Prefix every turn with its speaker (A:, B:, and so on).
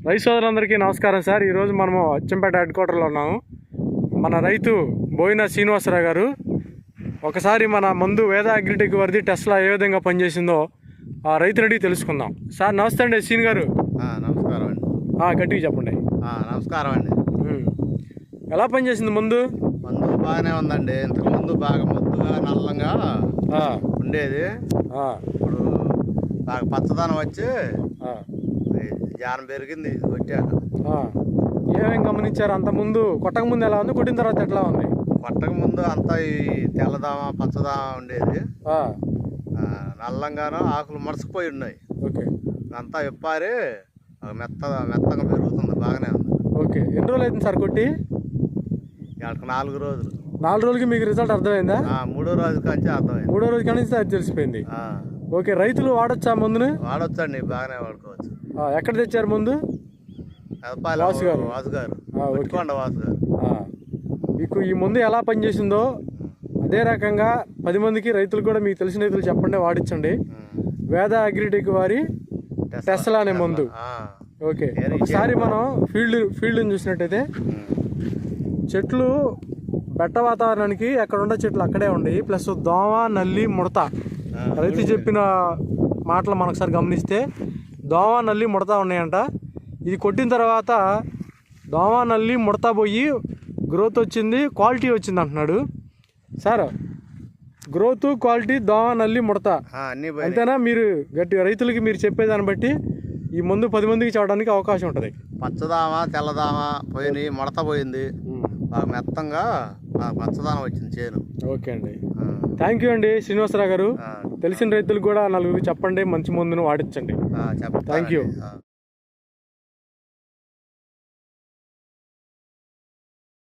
A: రైతు సోదరులందరికీ నమస్కారం సార్. ఈరోజు మనము అచ్చంపేట హెడ్ క్వార్టర్లో ఉన్నాము. మన రైతు బోయిన శ్రీనివాసరావు గారు ఒకసారి మన మందు వేద అగ్రిటెక్ వారిది టెస్లా ఏ విధంగా పనిచేసిందో ఆ రైతుని అడిగి తెలుసుకుందాం. సార్ నమస్తే అండి శ్రీని గారు.
B: నమస్కారం అండి.
A: గట్టిగా చెప్పండి.
B: నమస్కారం అండి.
A: ఎలా పనిచేసింది మందు?
B: మందు బాగానే ఉందండి. ఇంతకు ముందు బాగా మొత్తుగా నల్లంగా ఉండేది. ఇప్పుడు బాగా పచ్చదనం వచ్చి జానం పెరిగింది కొట్టాక.
A: ఏమేమి గమనించారు? అంత ముందు కొట్టక ముందు ఎలా ఉంది, కొట్టిన తర్వాత ఎట్లా ఉంది?
B: కొట్టక ముందు అంతా ఈ తెల్లదామ పచ్చదామ ఉండేది. నల్లంగాను ఆకులు మరసిపోయి ఉన్నాయి.
A: ఓకే,
B: అంతా విప్పారి మెత్తగా పెరుగుతుంది. బాగానే ఉంది.
A: ఓకే, ఎన్ని రోజులు అవుతుంది సార్ కొట్టి?
B: 4 రోజులు.
A: 4 రోజులకి మీకు రిజల్ట్ అర్థమైందా?
B: 3వ రోజు కంచి అర్థమైంది.
A: 3వ రోజు కానీ అది తెలిసిపోయింది. ఓకే, రైతులు వాడొచ్చా మందుని?
B: వాడొచ్చండి, బాగానే వాడుకోవచ్చు.
A: ఎక్కడ తెచ్చారు ముందు?
B: వాసు గారు.
A: మీకు ఈ ముందు ఎలా పనిచేసిందో అదే రకంగా 10 మందికి రైతులు కూడా మీకు తెలిసిన రైతులు చెప్పండి, వాడించండి. వేద అగ్రిటెక్ వారి టెస్లా అనే మందు. ఓకే, ఒకసారి మనం ఫీల్డ్ని చూసినట్టయితే చెట్లు బెట్ట వాతావరణానికి ఎక్కడ ఉండే చెట్లు అక్కడే ఉండేవి. ప్లస్ దోమ, నల్లి, ముడత. రైతు చెప్పిన మాటలు మనఒకసారి గమనిస్తే దోమ, నల్లి, ముడత ఉన్నాయంట. ఇది కొట్టిన తర్వాత దోమ, నల్లి, ముడత పోయి గ్రోత్ వచ్చింది, క్వాలిటీ వచ్చింది అంటున్నాడు సార్. గ్రోత్, క్వాలిటీ, దోమ, నల్లి, ముడత అంతేనా? మీరు రైతులకి మీరు చెప్పేదాన్ని బట్టి ఈ మందు 10 మందికి చెప్పడానికి అవకాశం ఉంటుంది.
B: పచ్చదామ, తెల్లదామ పోయినాయి, ముడత పోయింది, మెత్తంగా పచ్చదామ వచ్చింది చేను.
A: ఓకే అండి, థ్యాంక్ యూ అండి శ్రీనివాసరావు గారు. తెలిసిన రైతులకు కూడా 4 చెప్పండి, మంచి మందును వాడించండి. Thank you.